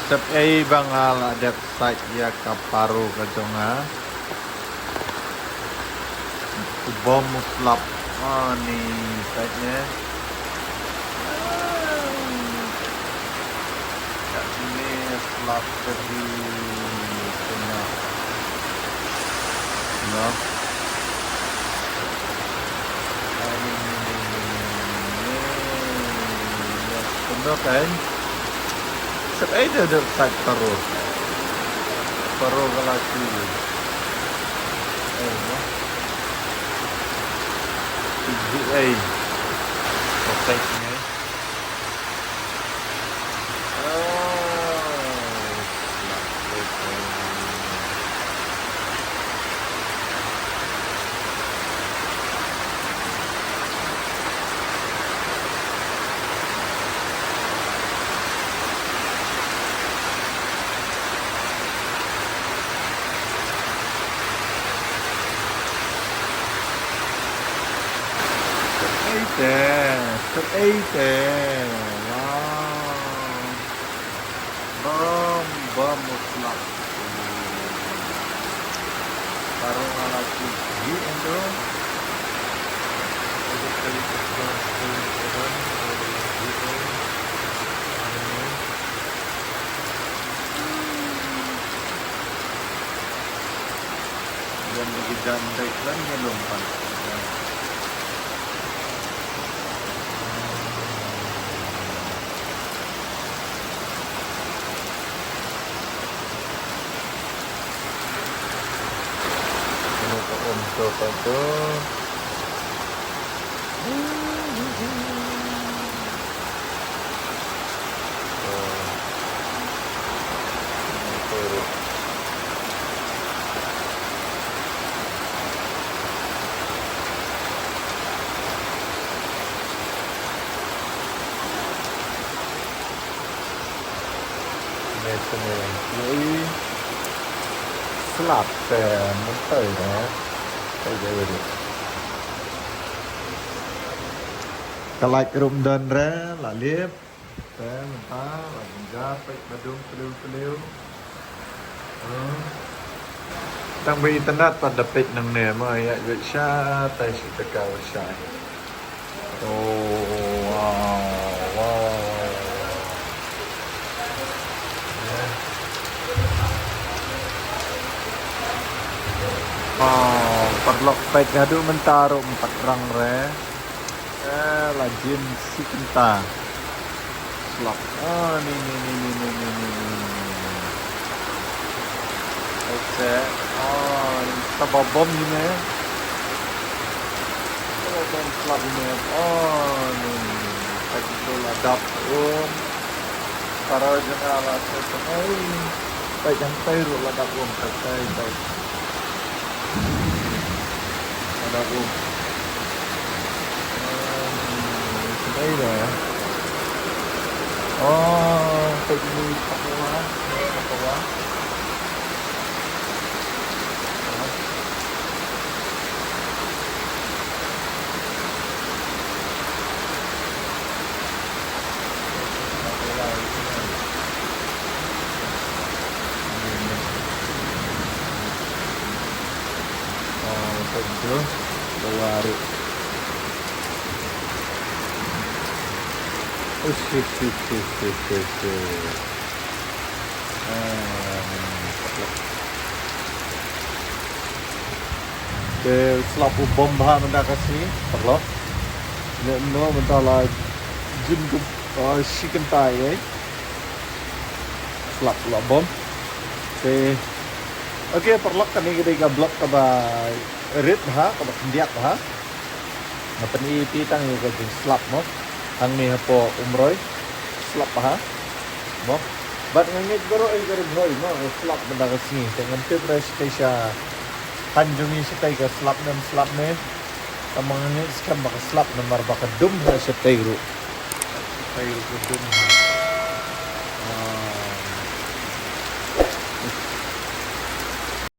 Sep ai bangal adet site ya kaparu kajonga. Bom slap. Ni site-nya. Kat sini slap tadi kena. No. Benar kan? Sep ai dia ada site paru. Paru galasi. No. GA protectnya. Sepeite. Wow. Bom mutlak. Parang lagi di Indo. Ada kali yang lagi jandai kan melompat. Untuk itu slap menteri dah. Kalai rum dan re lalip mentah lagja pek badung peliu-peliu. Tang bi internet pada pek nang ne ma ya sha tai si tekau sha. Wow. Perlok pek ngadu mentaro 4 rang re. Lajin si kenta. Slap. Ni. Oke. Sabab bom ni ne. Bom slap ni. Ni. Pagi ladap para jenala sesuai. Baik yang tahu ladap kai. Ladap đây nè. Tự nhiên thật quá. Itu baru. Selapu bom bahan anda kasih perlu. No mentala jin ku chicken thigh selap bom. Oke perlu kan ini kita blok kaba rit ha kaba kendiat ha. Apa ni pitang ni kau selap mo. Ang ni po umroy slap ha mo bat ngangit garo ay garo noy mo slap benda kasi dengan tibres kaya hanjungi sa tay ka slap ne tamang ngangit skam baka slap na marbaka dum sa tayro ko dum